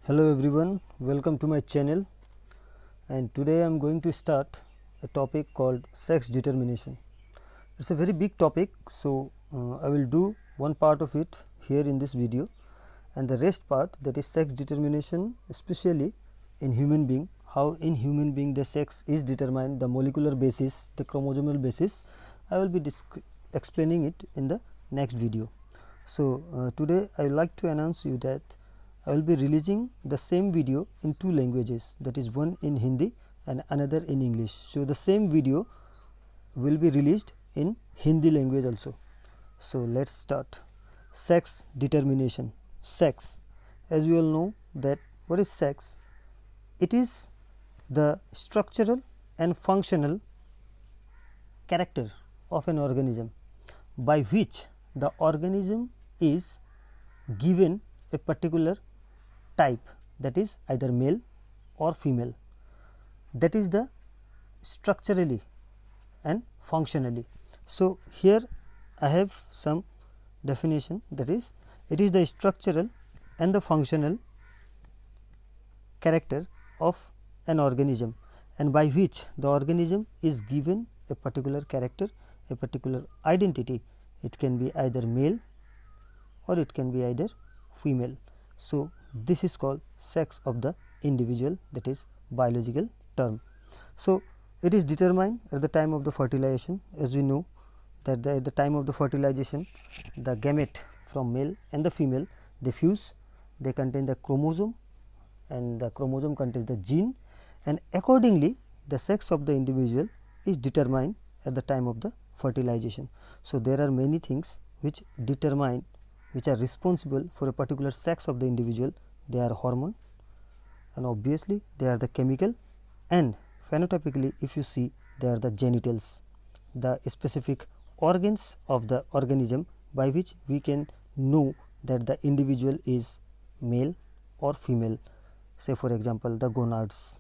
Hello everyone, welcome to my channel, and today I am going to start a topic called sex determination. It's a very big topic, so I will do one part of it here in this video, and the rest part, that is sex determination, especially in human being, how in human being the sex is determined, the molecular basis, the chromosomal basis, I will be explaining it in the next video. So today I would like to announce you that I will be releasing the same video in two languages, that is one in Hindi and another in English. So the same video will be released in Hindi language also. So let's start. Sex determination. Sex, as we all know that what is sex? It is the structural and functional character of an organism by which the organism is given a particular type, that is either male or female. That is the structurally and functionally. So here I have some definition, that is it is the structural and the functional character of an organism, and by which the organism is given a particular character, a particular identity. It can be either male or it can be either female. So this is called sex of the individual, that is biological term. So it is determined at the time of the fertilization, as we know that at the time of the fertilization the gamete from male and the female, they fuse, they contain the chromosome, and the chromosome contains the gene, and accordingly the sex of the individual is determined at the time of the fertilization. So there are many things which determine, which are responsible for a particular sex of the individual. They are hormone, and obviously they are the chemical, and phenotypically if you see, they are the genitals, the specific organs of the organism by which we can know that the individual is male or female. Say for example the gonads,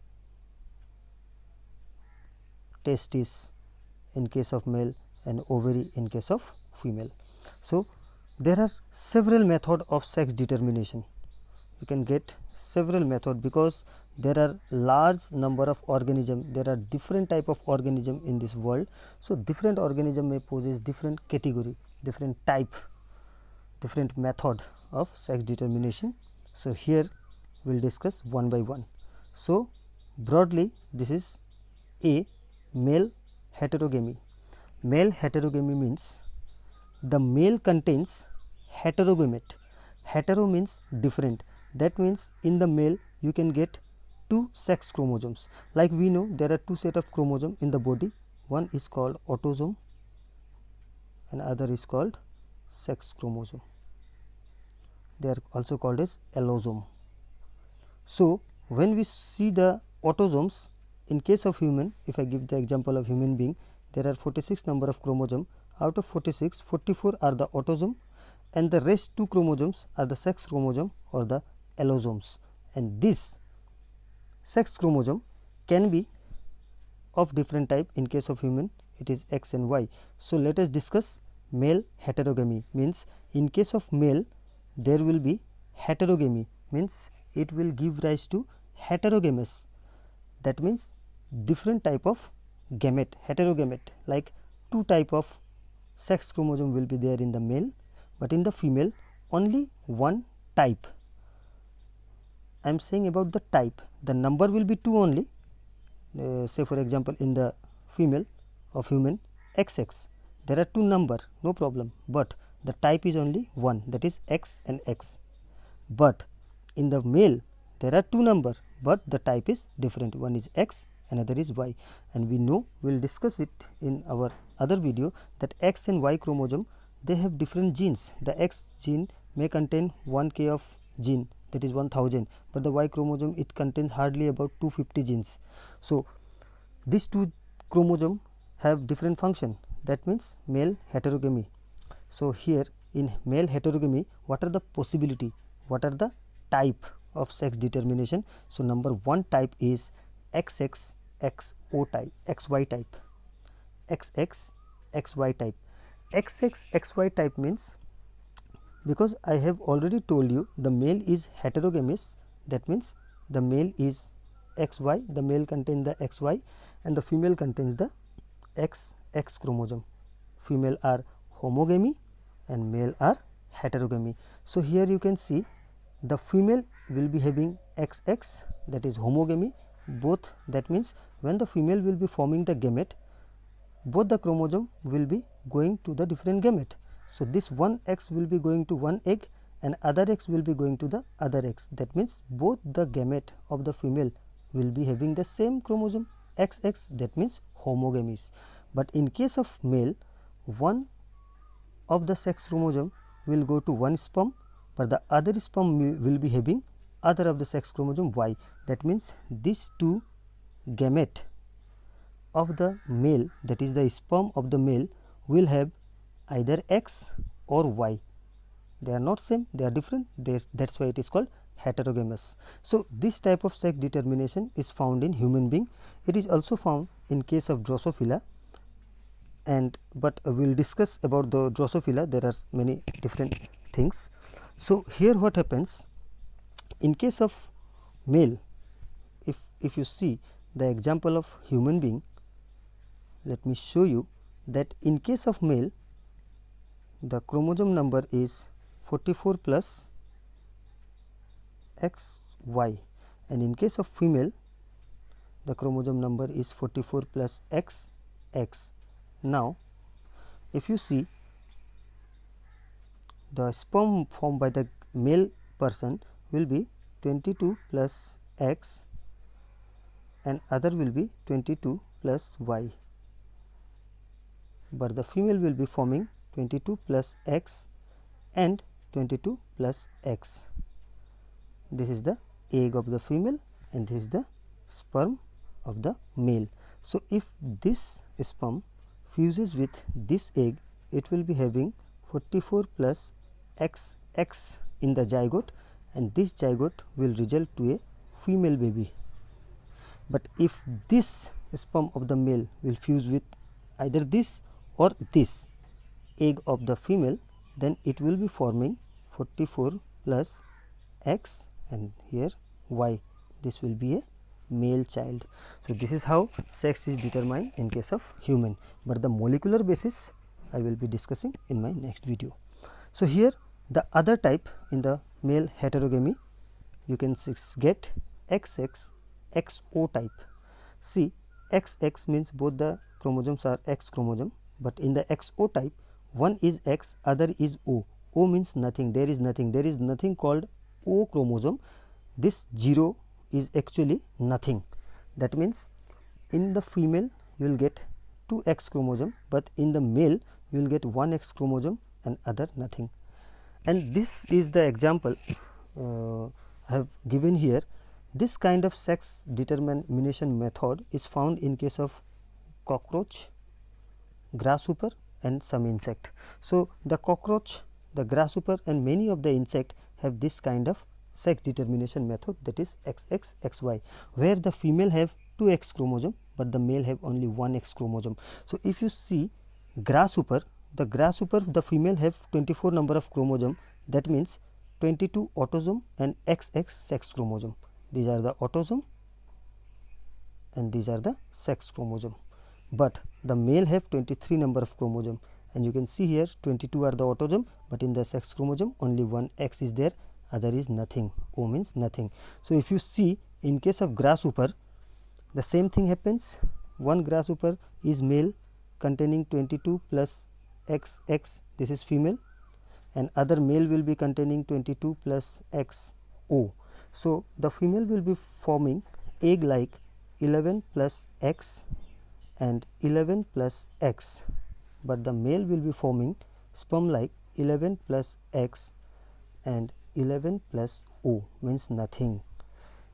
testis in case of male, and ovary in case of female. So there are several methods of sex determination. You can get several methods because there are large number of organisms, there are different type of organism in this world. So different organism may possess different category, different type, different method of sex determination. So here we will discuss one by one. So broadly this is a male heterogamy. Male heterogamy means the male contains heterogamete. Hetero means different, that means in the male you can get two sex chromosomes. Like we know there are two set of chromosomes in the body, one is called autosome and other is called sex chromosome. They are also called as allosome. So when we see the autosomes, in case of human, if I give the example of human being, there are 46 number of chromosomes. Out of 46, 44 are the autosome, and the rest 2 chromosomes are the sex chromosome or the allosomes, and this sex chromosome can be of different type. In case of human it is X and Y. So let us discuss male heterogamy. Means in case of male there will be heterogamy, means it will give rise to heterogamous, that means different type of gamete, heterogamete, like 2 type of sex chromosome will be there in the male, but in the female only 1 type. I am saying about the type, the number will be 2 only. Say for example in the female of human XX, there are 2 number, no problem, but the type is only 1, that is X and X. But in the male there are 2 number, but the type is different, one is X, another is Y, and we know, we will discuss it in our other video, that X and Y chromosome, they have different genes. The X gene may contain 1k of gene, that is 1000, but the Y chromosome it contains hardly about 250 genes. So these 2 chromosomes have different function, that means male heterogamy. So here in male heterogamy, what are the possibility, what are the type of sex determination? So number 1 type is XX XO type, XY type, XX XY type. XX XY type means because I have already told you the male is heterogamous, that means the male is XY, the male contains the XY and the female contains the XX chromosome. Female are homogamy and male are heterogamy. So, here you can see the female will be having XX, that is homogamy both, that means when the female will be forming the gamete, both the chromosome will be going to the different gamete. So, this one X will be going to one egg and other X will be going to the other X, that means both the gamete of the female will be having the same chromosome XX, that means homogamies. But in case of male, one of the sex chromosome will go to one sperm, but the other sperm will be having other of the sex chromosome Y, that means these two gamete of the male, that is the sperm of the male, will have either X or Y. They are not same, they are different, that is why it is called heterogamous. So, this type of sex determination is found in human being. It is also found in case of Drosophila, and but we will discuss about the Drosophila. There are many different things. So, here what happens in case of male, if you see the example of human being, let me show you that in case of male the chromosome number is 44 plus XY, and in case of female the chromosome number is 44 plus XX. Now, if you see the sperm formed by the male person will be 22 plus X and other will be 22 plus Y, but the female will be forming 22 plus X and 22 plus X. This is the egg of the female and this is the sperm of the male. So, if this sperm fuses with this egg, it will be having 44 plus XX in the zygote, and this zygote will result to a female baby. But if this sperm of the male will fuse with either this or this egg of the female, then it will be forming 44 plus X and here Y. This will be a male child. So, this is how sex is determined in case of human, but the molecular basis I will be discussing in my next video. So, here the other type in the male heterogamy, you can get XX XO type. See, XX means both the chromosomes are X chromosome, but in the XO type one is X, other is O. O means nothing, there is nothing called O chromosome. This 0 is actually nothing. That means in the female you will get 2 X chromosome, but in the male you will get 1 X chromosome and other nothing. And this is the example I have given here. This kind of sex determination method is found in case of cockroach, grasshopper and some insect. So, the cockroach, the grasshopper and many of the insect have this kind of sex determination method, that is XX XY, where the female have 2 X chromosome, but the male have only 1 X chromosome. So, if you see grasshopper, the female have 24 number of chromosome, that means 22 autosome and XX sex chromosome. These are the autosome and these are the sex chromosome, but the male have 23 number of chromosome, and you can see here 22 are the autosome, but in the sex chromosome only 1 X is there, other is nothing. O means nothing. So, if you see in case of grasshopper, the same thing happens. One grasshopper is male containing 22 plus XX, this is female, and other male will be containing 22 plus XO. So, the female will be forming egg like 11 plus X and 11 plus X, but the male will be forming sperm like 11 plus X and 11 plus O, means nothing.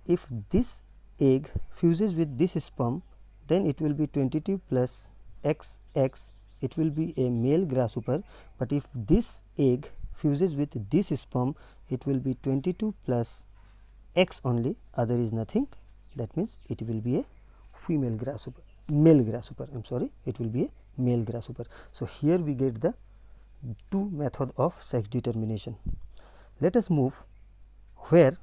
If this egg fuses with this sperm, then it will be 22 plus XX, it will be a male grasshopper, but if this egg fuses with this sperm, it will be 22 plus X only, other is nothing. That means it will be a female grasshopper, male grasshopper, I am sorry, it will be a male grasshopper. So, here we get the two method of sex determination. Let us move where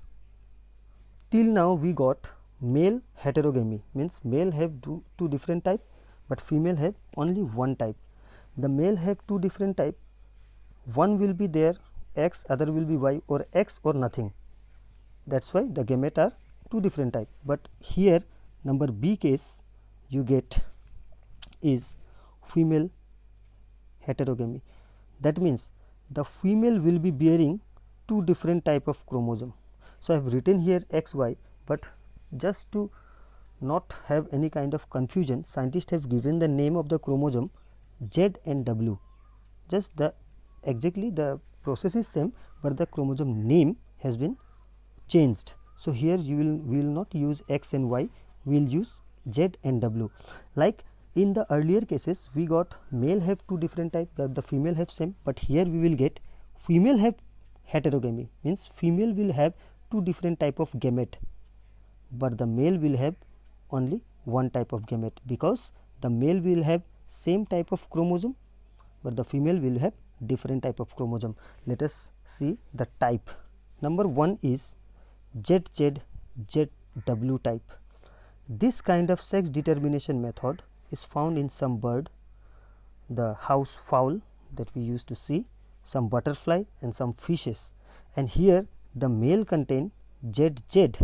till now we got male heterogamy, means male have two different type, but female have only one type. The male have two different type, one will be there X, other will be Y, or X or nothing. That is why the gamete are two different type. But here number B case you get is female heterogamy. That means the female will be bearing two different type of chromosome. So, I have written here XY, but just to not have any kind of confusion, scientists have given the name of the chromosome Z and W. Just the exactly the process is same, but the chromosome name has been changed. So, here we will not use X and Y, we will use Z and W. Like in the earlier cases we got male have two different type, the female have same, but here we will get female have heterogamy, means female will have two different type of gamete, but the male will have only one type of gamete, because the male will have same type of chromosome, but the female will have different type of chromosome. Let us see the type. Number 1 is ZZ ZW type. This kind of sex determination method is found in some bird, the house fowl that we used to see, some butterfly and some fishes, and here the male contain ZZ.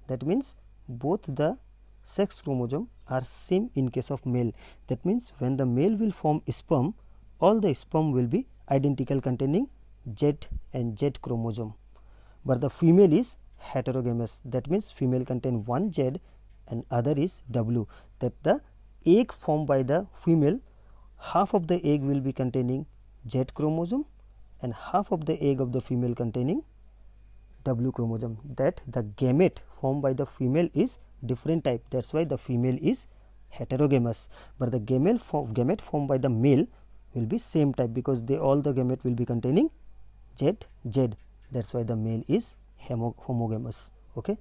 That means both the sex chromosome are same in case of male. That means when the male will form sperm, all the sperm will be identical containing Z and Z chromosome, but the female is heterogamous. That means female contain one Z and other is W. That the egg formed by the female, half of the egg will be containing Z chromosome and half of the egg of the female containing W chromosome. That the gamete formed by the female is different type. That is why the female is heterogamous, but the gamete formed by the male will be same type, because they all the gamete will be containing Z Z. That is why the male is homogamous. Okay.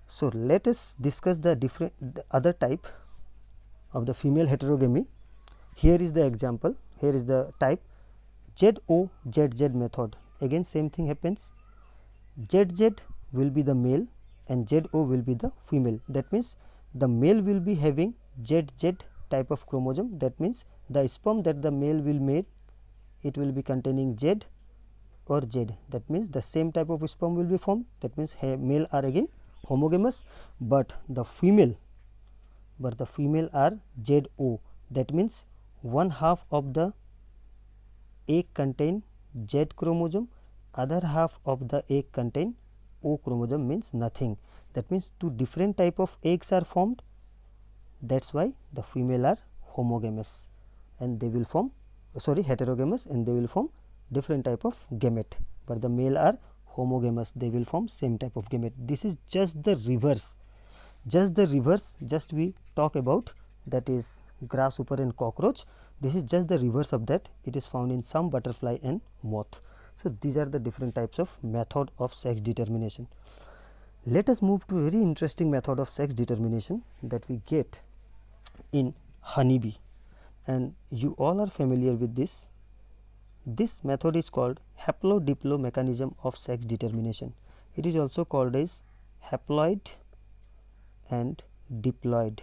So, let us discuss the other type of the female heterogamy. Here is the example, here is the type ZOZZ method. Again same thing happens, ZZ will be the male and ZO will be the female. That means the male will be having ZZ type of chromosome. That means the sperm that the male will make, it will be containing Z or Z. That means the same type of sperm will be formed. That means male are again homogamous, but the female are ZO. That means one half of the egg contain Z chromosome, other half of the egg contain O chromosome, means nothing. That means two different type of eggs are formed. That is why the female are homogamous and they will form heterogamous, and they will form different type of gamete, but the male are homogamous, they will form same type of gamete. This is just the reverse, just we talk about, that is grasshopper and cockroach. This is just the reverse of that, it is found in some butterfly and moth. So, these are the different types of method of sex determination. Let us move to a very interesting method of sex determination that we get in honeybee, and you all are familiar with this. This method is called haplo-diplo mechanism of sex determination. It is also called as haploid and diploid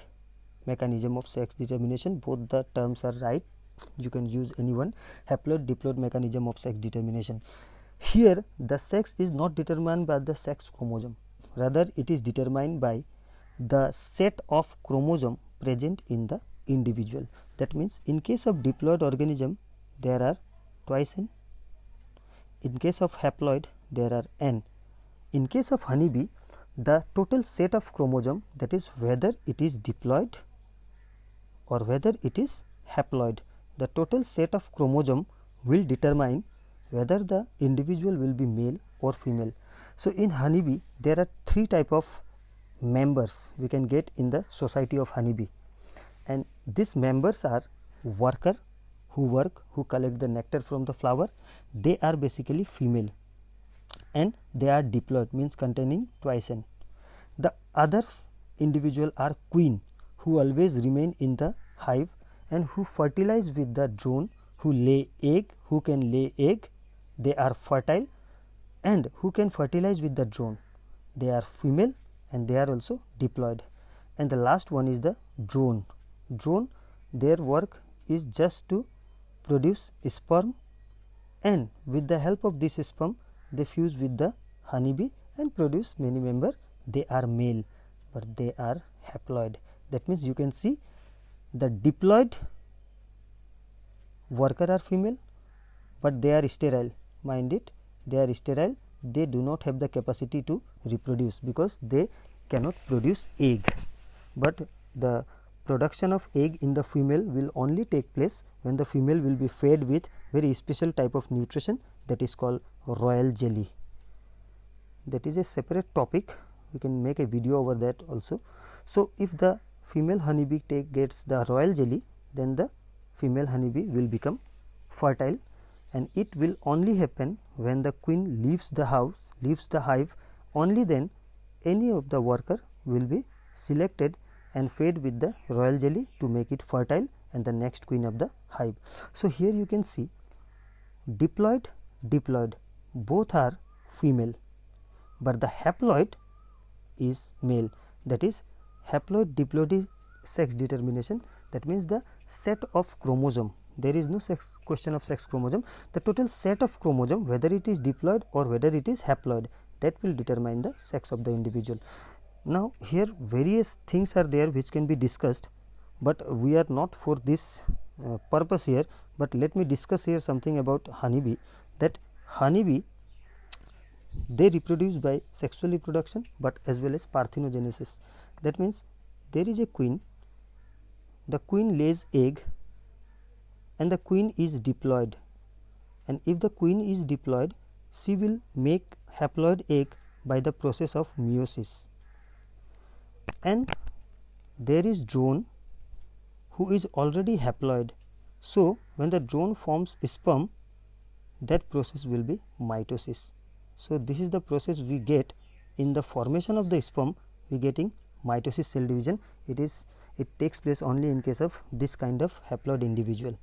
mechanism of sex determination. Both the terms are right, you can use any one. Haploid diploid mechanism of sex determination. Here the sex is not determined by the sex chromosome, rather it is determined by the set of chromosome present in the individual. That means in case of diploid organism there are twice n, in case of haploid there are n. In case of honeybee, the total set of chromosome, that is whether it is diploid or whether it is haploid, the total set of chromosome will determine whether the individual will be male or female. So, in honeybee there are three type of members we can get in the society of honeybee, and these members are worker who work, who collect the nectar from the flower, they are basically female, and they are diploid, means containing twice n. The other individual are queen, who always remain in the hive and who fertilize with the drone, who lay egg, who can lay egg, they are fertile and who can fertilize with the drone. they are female and they are also diploid. And the last one is the drone. Drone, their work is just to produce sperm, and with the help of this sperm they fuse with the honeybee and produce many members. They are male, but they are haploid. That means you can see the diploid worker are female, but they are sterile. Mind it, they are sterile. They do not have the capacity to reproduce because they cannot produce egg. But the production of egg in the female will only take place when the female will be fed with very special type of nutrition, that is called royal jelly. That is a separate topic, we can make a video over that also. So, if the female honeybee gets the royal jelly, then the female honeybee will become fertile, and it will only happen when the queen leaves the house, leaves the hive. Only then any of the worker will be selected and fed with the royal jelly to make it fertile and the next queen of the hive. So, here you can see diploid, diploid both are female, but the haploid is male. That is, haploid diploid is sex determination. That means the set of chromosome, there is no sex question of sex chromosome, the total set of chromosome, whether it is diploid or whether it is haploid, that will determine the sex of the individual. Now, here various things are there which can be discussed, but we are not for this purpose here, but let me discuss here something about honeybee. That honeybee, they reproduce by sexual reproduction, but as well as parthenogenesis. That means there is a queen, the queen lays egg and the queen is diploid, and if the queen is diploid, she will make haploid egg by the process of meiosis. And there is drone who is already haploid. So, when the drone forms sperm, that process will be mitosis. So, this is the process we get in the formation of the sperm, we getting mitosis cell division. It takes place only in case of this kind of haploid individual.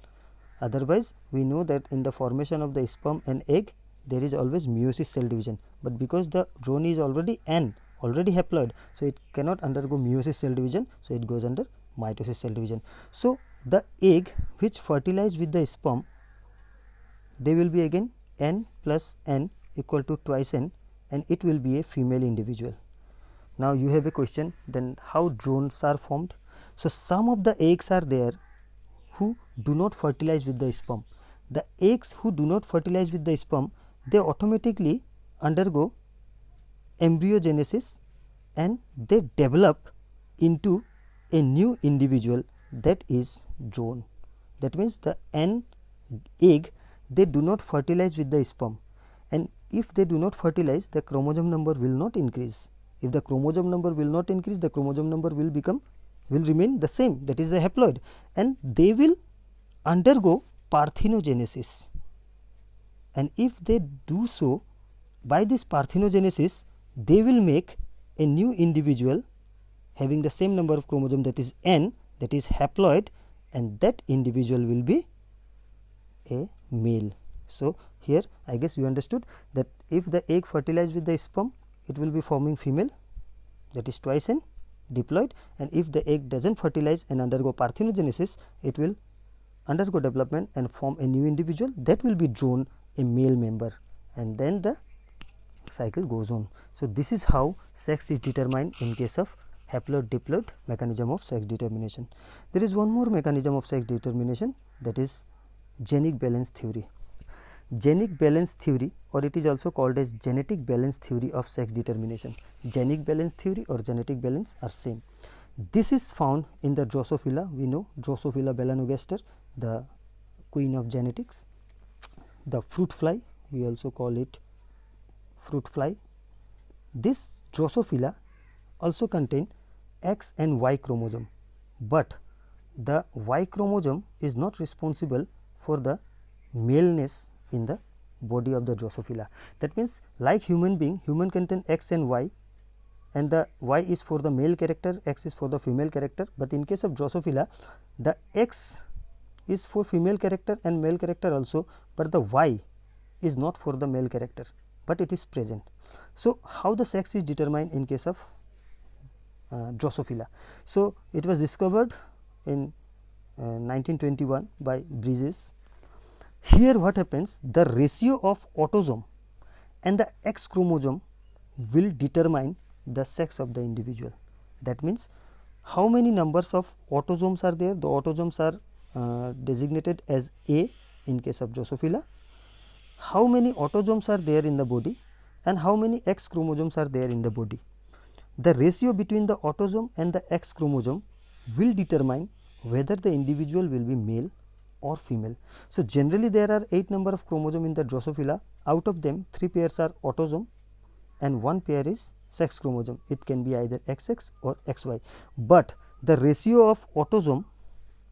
Otherwise, we know that in the formation of the sperm and egg, there is always meiosis cell division, but because the drone is already haploid, so it cannot undergo meiosis cell division, so it goes under mitosis cell division. So, the egg which fertilize with the sperm, they will be again n plus n equal to twice n, and it will be a female individual. Now, you have a question, then how drones are formed? So, some of the eggs are there who do not fertilize with the sperm. The eggs who do not fertilize with the sperm, they automatically undergo embryogenesis and they develop into a new individual, that is drone. That means, the n egg, they do not fertilize with the sperm, and if they do not fertilize, the chromosome number will not increase. If the chromosome number will not increase, the chromosome number will remain the same, that is the haploid, and they will undergo parthenogenesis. And if they do so, by this parthenogenesis, they will make a new individual having the same number of chromosome, that is n, that is haploid, and that individual will be a male. So, here I guess you understood that if the egg fertilize with the sperm, it will be forming female, that is twice n, diploid, and if the egg does not fertilize and undergo parthenogenesis, it will undergo development and form a new individual, that will be drone, a male member, and then the cycle goes on. So, this is how sex is determined in case of haploid diploid mechanism of sex determination. There is one more mechanism of sex determination, that is genic balance theory. Genic balance theory, or it is also called as genetic balance theory of sex determination. Genic balance theory or genetic balance are same. This is found in the Drosophila. We know Drosophila melanogaster, the queen of genetics. The fruit fly, we also call it fruit fly. This Drosophila also contain X and Y chromosome, but the Y chromosome is not responsible for the maleness in the body of the Drosophila. That means, like human being, human contain X and Y, and the Y is for the male character, X is for the female character, but in case of Drosophila, the X is for female character and male character also, but the Y is not for the male character, but it is present. So, how the sex is determined in case of Drosophila? So, it was discovered in 1921 by BYJU'S. Here what happens, the ratio of autosome and the X chromosome will determine the sex of the individual. That means, how many numbers of autosomes are there? The autosomes are designated as A in case of Drosophila. How many autosomes are there in the body and how many X chromosomes are there in the body? The ratio between the autosome and the X chromosome will determine whether the individual will be male or female. So, generally there are 8 number of chromosomes in the Drosophila. Out of them 3 pairs are autosome and 1 pair is sex chromosome. It can be either XX or XY, but the ratio of autosome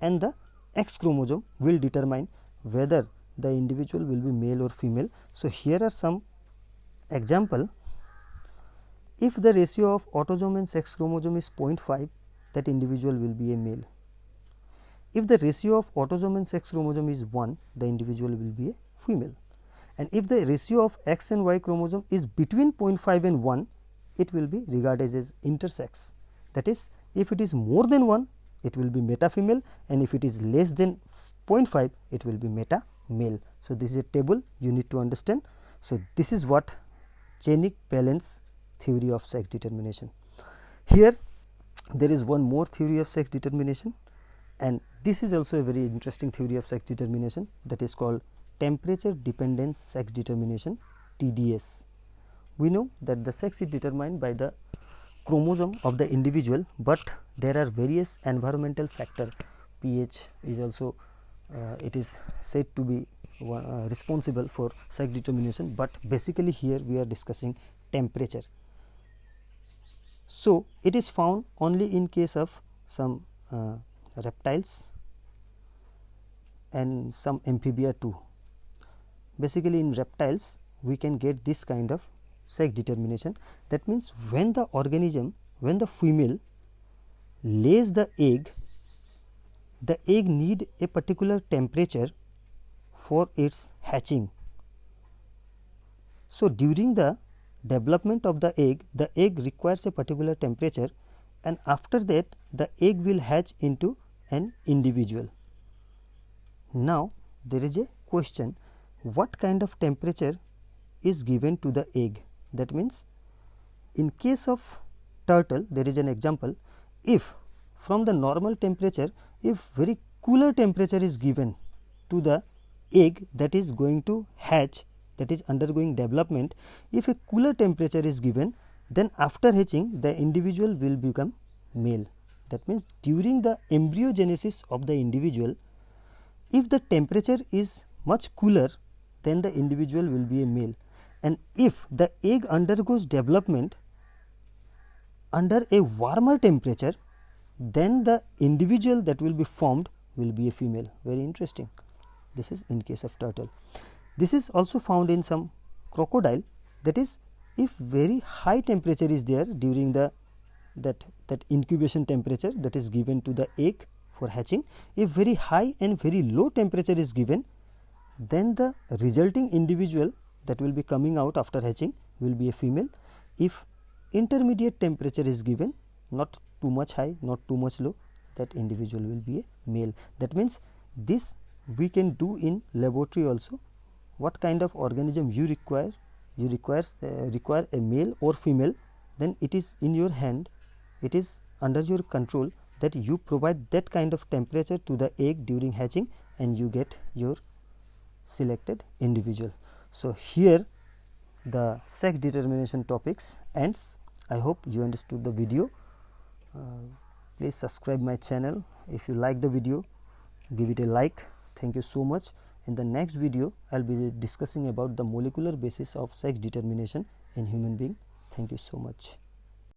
and the X chromosome will determine whether the individual will be male or female. So, here are some example. If the ratio of autosome and sex chromosome is 0.5, that individual will be a male. If the ratio of autosome and sex chromosome is 1, the individual will be a female. And if the ratio of X and Y chromosome is between 0.5 and 1, it will be regarded as intersex. That is, if it is more than 1, it will be meta female, and if it is less than 0.5, it will be meta male. So, this is a table you need to understand. So, this is what Genic balance theory of sex determination. Here there is one more theory of sex determination, and this is also a very interesting theory of sex determination, that is called temperature dependence sex determination, TDS. We know that the sex is determined by the chromosome of the individual, but there are various environmental factors. pH is also it is said to be responsible for sex determination, but basically here we are discussing temperature. So, it is found only in case of some reptiles and some amphibia too. Basically, in reptiles we can get this kind of sex determination. That means, when the organism, when the female lays the egg need a particular temperature for its hatching. So, during the development of the egg requires a particular temperature, and after that the egg will hatch into an individual. Now, there is a question, what kind of temperature is given to the egg? That means, in case of turtle, there is an example, if from the normal temperature, if very cooler temperature is given to the egg that is going to hatch, that is undergoing development, if a cooler temperature is given, then after hatching the individual will become male. That means, during the embryogenesis of the individual, if the temperature is much cooler, then the individual will be a male, and if the egg undergoes development under a warmer temperature, then the individual that will be formed will be a female. Very interesting. This is in case of turtle. This is also found in some crocodile, that is, if very high temperature is there during the that incubation temperature that is given to the egg for hatching, if very high and very low temperature is given, then the resulting individual that will be coming out after hatching will be a female. If intermediate temperature is given, not too much high, not too much low, that individual will be a male. That means, this we can do in laboratory also. What kind of organism you require, require a male or female, then it is in your hand, it is under your control that you provide that kind of temperature to the egg during hatching, and you get your selected individual. So, here the sex determination topics ends. I hope you understood the video. Please subscribe my channel. If you like the video, give it a like. Thank you so much. In the next video, I will be discussing about the molecular basis of sex determination in human being. Thank you so much.